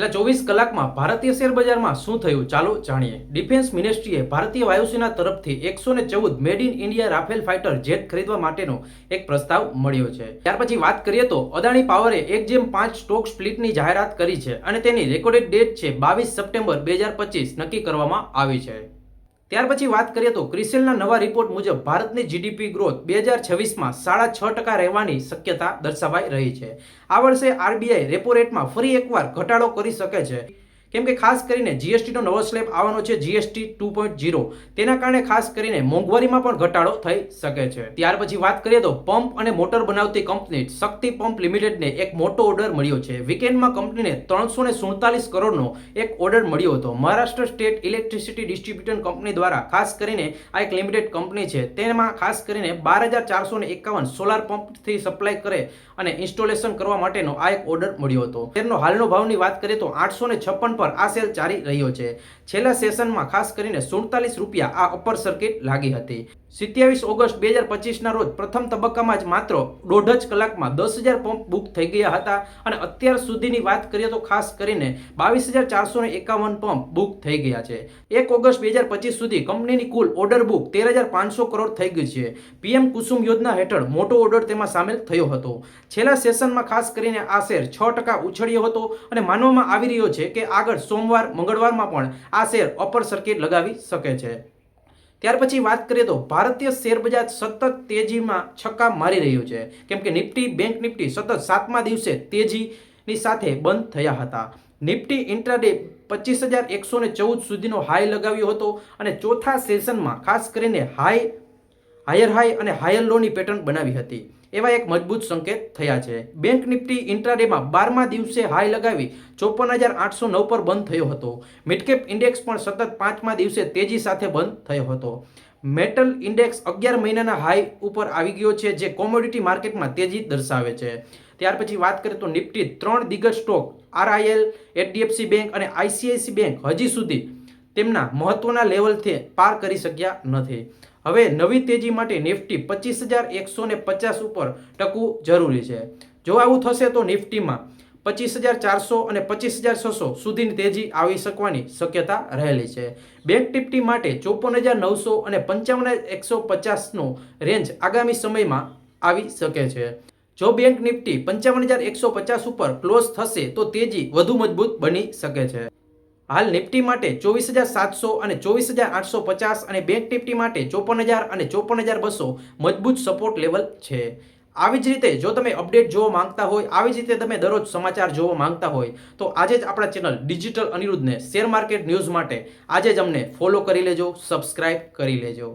છેલ્લા 24 કલાકમાં ભારતીય શેર બજારમાં શું થયું ચાલો જાણીએ। ડિફેન્સ મિનિસ્ટ્રીએ ભારતીય વાયુસેના તરફથી 114 made in India Rafale fighter jet ખરીદવા માટેનો એક પ્રસ્તાવ મળ્યો છે। ત્યાર પછી વાત કરીએ તો અદાણી પાવરે 1:5 સ્ટોક સ્પ્લિટની જાહેરાત કરી છે અને તેની રેકોર્ડેડ ડેટ છે 22 સપ્ટેમ્બર 2025 નક્કી કરવામાં આવી છે। ત્યાર પછી વાત કરીએ તો ક્રિસિલના નવા રિપોર્ટ મુજબ ભારતની જીડીપી ગ્રોથ 2026માં 6.5% રહેવાની શક્યતા દર્શાવાઈ રહી છે। આ વર્ષે આરબીઆઈ રેપો રેટમાં ફરી એકવાર ઘટાડો કરી શકે છે, કેમ કે ખાસ કરીને જીએસટીનો નવો સ્લેબ આવવાનો છે, જીએસટી 2.0। તેના કારણે ખાસ કરીને મોંઘવારીમાં પણ ઘટાડો થઈ શકે છે। ત્યાર પછી વાત કરીએ તો પંપ અને મોટર બનાવતી કંપની શક્તિ પંપ લિમિટેડને એક મોટો ઓર્ડર મળ્યો છે। વીકેન્ડમાં કંપનીને 347 કરોડનો એક ઓર્ડર મળ્યો હતો। Maharashtra state electricity distribution company દ્વારા ખાસ કરીને આ એક લિમિટેડ કંપની છે, તેમાં ખાસ કરીને 12,451 સોલાર પંપથી સપ્લાય કરે અને ઇન્સ્ટોલેશન કરવા માટેનો આ એક ઓર્ડર મળ્યો હતો। શેરનો હાલનો ભાવની વાત કરીએ તો 856 પર આ સેલ ચાલી રહ્યો છે। છેલ્લા સેશનમાં ખાસ કરીને 47 રૂપિયા આ અપર સર્કિટ લાગી હતી। 27 ઓગસ્ટ 2025ના રોજ પ્રથમ તબક્કામાં જ માત્ર 1.5 કલાકમાં 10,000 પંપ બુક થઈ ગયા હતા અને અત્યાર સુધીની વાત કરીએ તો ખાસ કરીને 22,451 પંપ બુક થઈ ગયા છે। 1 ઓગસ્ટ 2025 સુધી કંપનીની કુલ ઓર્ડર બુક 13,500 કરોડ થઈ ગઈ છે। પીએમ કુસુમ યોજના હેઠળ મોટો ઓર્ડર તેમાં સામેલ થયો હતો। છેલ્લા સેશનમાં ખાસ કરીને આ શેર 6% ઉછળ્યો હતો અને માનવામાં આવી રહ્યો છે કે આગળ સોમવાર મંગળવારમાં પણ આ શેર અપર સર્કિટ લગાવી શકે છે। ત્યાર પછી વાત કરીએ તો ભારતીય શેર બજાર સતત તેજીમાં છક્કા મારી રહ્યું છે, કેમ કે નિફ્ટી બેંક નિફ્ટી સતત 7મા દિવસે તેજીની સાથે બંધ થયા હતા। નિફ્ટી ઇન્ટ્રાડે 25,114 સુધીનો હાઈ લગાવ્યો હતો અને ચોથા સેશનમાં ખાસ કરીને હાયર હાઈ અને હાયર લોની પેટર્ન બનાવી હતી। એવા એક મજબૂત સંકેત થયા છે। બેંક નિફ્ટી ઇન્ટ્રાડેમાં 12મા દિવસે હાઈ લગાવી 54,809 પર બંધ થયો હતો। મિડકેપ ઇન્ડેક્સ પણ સતત 5મા દિવસે તેજી સાથે બંધ થયો હતો। મેટલ ઇન્ડેક્સ 11 મહિનાના હાઈ ઉપર આવી ગયો છે, જે કોમોડિટી માર્કેટમાં તેજી દર્શાવે છે। ત્યાર પછી વાત કરીએ તો નિફ્ટી 3 દિગ્ગજ સ્ટોક આરઆઈએલ, એચડીએફસી બેંક અને આઈસીઆઈસી બેંક હજી સુધી તેમના મહત્વના લેવલથી પાર કરી શક્યા નથી। હવે નવી તેજી માટે નિફ્ટી 25,150 ઉપર ટકવું જરૂરી છે। જો આવું થશે તો નિફ્ટીમાં 25,400 અને 25,600 સુધીની તેજી આવી શકવાની શક્યતા રહેલી છે। બેંક નિફ્ટી માટે 54,900 અને 55,150નો રેન્જ આગામી સમયમાં આવી શકે છે। જો બેંક નિફ્ટી 55,150 ઉપર ક્લોઝ થશે તો તેજી વધુ મજબૂત બની શકે છે। હાલ નિફ્ટી માટે 24,700 અને 24,850 અને બેંક નિફ્ટી માટે 54,000 અને 54,200 મજબૂત સપોર્ટ લેવલ છે। આવી જ રીતે જો તમે અપડેટ જોવા માંગતા હોય, આવી જ રીતે તમે દરરોજ સમાચાર જોવા માંગતા હોય તો આજે જ આપણા ચેનલ ડિજિટલ અનિરુદ્ધને શેર માર્કેટ ન્યૂઝ માટે આજે જ અમને ફોલો કરી લેજો, સબસ્ક્રાઇબ કરી લેજો।